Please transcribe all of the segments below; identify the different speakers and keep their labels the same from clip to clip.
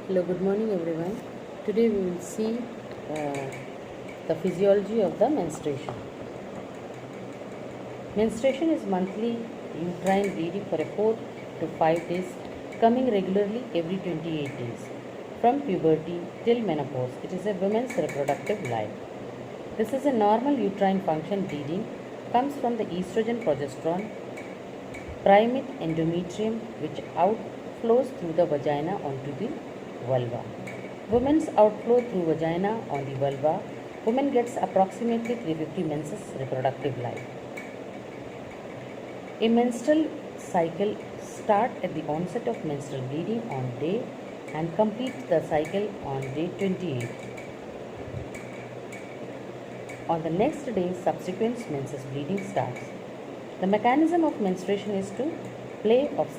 Speaker 1: Hello, good morning everyone. Today we will see uh, the physiology of the menstruation. Menstruation is monthly uterine bleeding for 4 to 5 days, coming regularly every 28 days. From puberty till menopause, it is a woman's reproductive life. This is a normal uterine function bleeding, comes from the estrogen progesterone, primate endometrium which outflows through the vagina onto the vulva. Women's outflow through vagina on the vulva. Woman gets approximately 350 menses reproductive life. A menstrual cycle starts at the onset of menstrual bleeding on day and completes the cycle on day 28. On the next day, subsequent menses bleeding starts. The mechanism of menstruation is to play of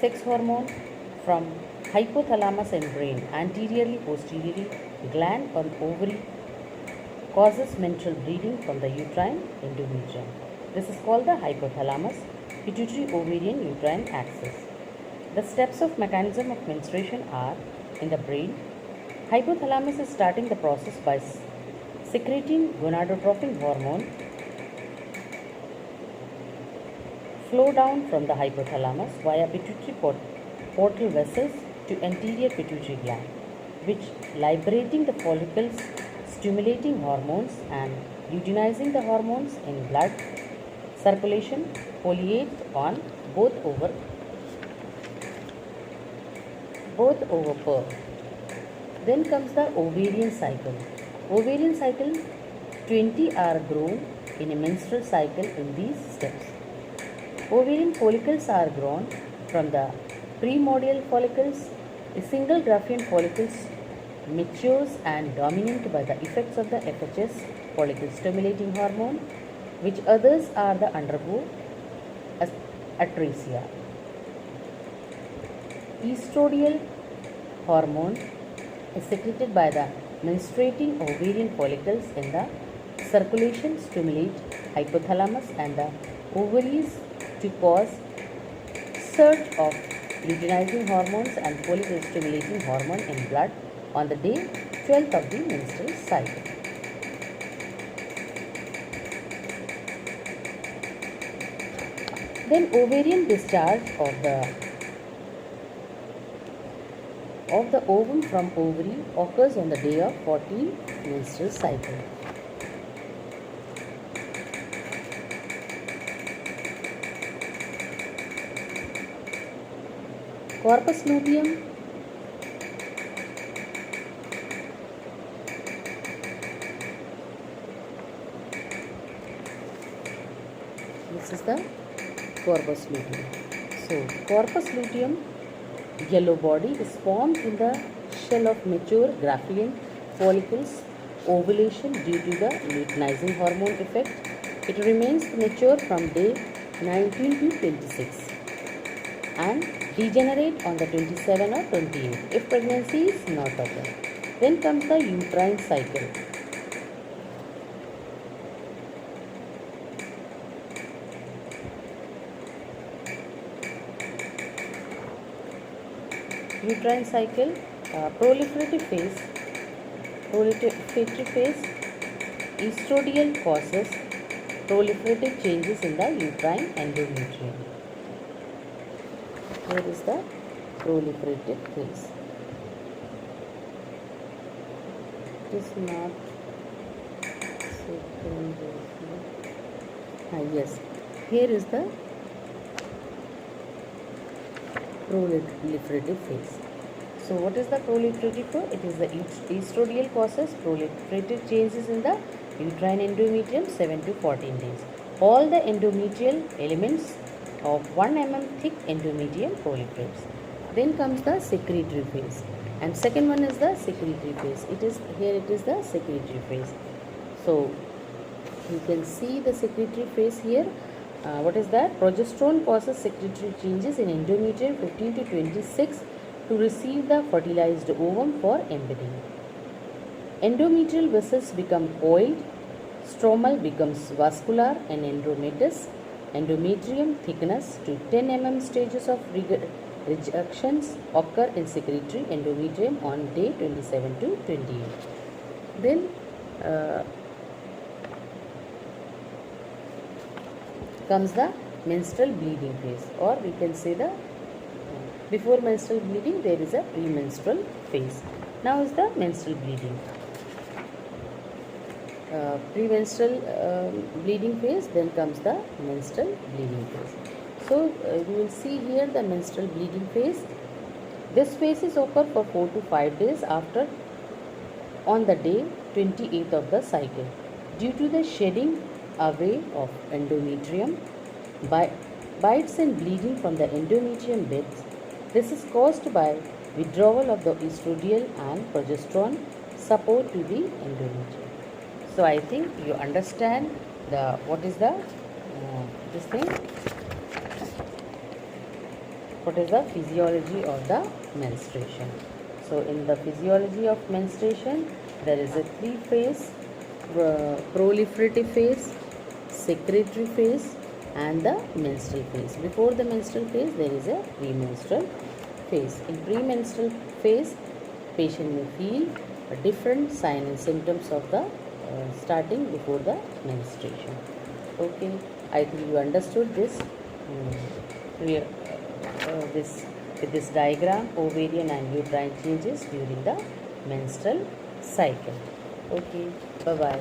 Speaker 1: sex hormone from hypothalamus and brain anteriorly posteriorly gland or ovary causes menstrual bleeding from the uterine endometrium. This is called the hypothalamus pituitary ovarian uterine axis. The steps of mechanism of menstruation are in the brain. Hypothalamus is starting the process by secreting gonadotropin hormone flow down from the hypothalamus via pituitary portal vessels to anterior pituitary gland, which liberating the follicles, stimulating hormones and luteinizing the hormones in blood circulation, foliate on both over pearl. Then comes the ovarian cycle. Ovarian cycle 20 are grown in a menstrual cycle in these steps. Ovarian follicles are grown from the primordial follicles. A single Graafian follicle matures and dominant by the effects of the FHS follicle stimulating hormone, which others are the undergo atresia. Estradiol hormone is secreted by the menstruating ovarian follicles in the circulation, stimulate hypothalamus and the ovaries to cause surge of luteinizing hormones and follicle stimulating hormone in blood on the day 12th of the menstrual cycle. Then ovarian discharge of the ovum from ovary occurs on the day of 14th menstrual cycle. Corpus luteum this is the corpus luteum. So corpus luteum yellow body is formed in the shell of mature Graafian follicles ovulation due to the luteinizing hormone effect. It remains mature from day 19 to 26 and degenerate on the 27 or 28 if pregnancy is not occurred. Then comes the uterine cycle. Uterine cycle, proliferative phase. Estradiol causes proliferative changes in the uterine endometrium. Here is the proliferative phase. It is not yes. Here is the proliferative phase. So what is the proliferative phase? It is the estradiol causes proliferative changes in the uterine endometrium 7 to 14 days. All the endometrial elements of 1 mm thick endometrium proliferates. Then comes the secretory phase, and second one is the secretory phase. It is the secretory phase. So you can see the secretory phase here. What is that? Progesterone causes secretory changes in endometrium 15 to 26 to receive the fertilized ovum for embedding. Endometrial vessels become coiled, stromal becomes vascular and endometrium thickness to 10 mm stages of Rejections occur in secretory endometrium on day 27 to 28. Then comes the menstrual bleeding phase, or we can say the before menstrual bleeding there is a premenstrual phase. Now is the menstrual bleeding. Premenstrual bleeding phase, then comes the menstrual bleeding phase. So you will see here the menstrual bleeding phase. This phase is occur for 4 to 5 days after on the day 28th of the cycle. Due to the shedding away of endometrium, bites and bleeding from the endometrium beds, this is caused by withdrawal of the estradiol and progesterone support to the endometrium. So I think you understand what is the physiology of the menstruation. So in the physiology of menstruation, there is a 3 phase: proliferative phase, secretory phase, and the menstrual phase. Before the menstrual phase, there is a premenstrual phase. In premenstrual phase, patient may feel different signs and symptoms of the starting before the menstruation. Okay, I think you understood this. With this diagram, ovarian and uterine changes during the menstrual cycle. Okay, bye bye.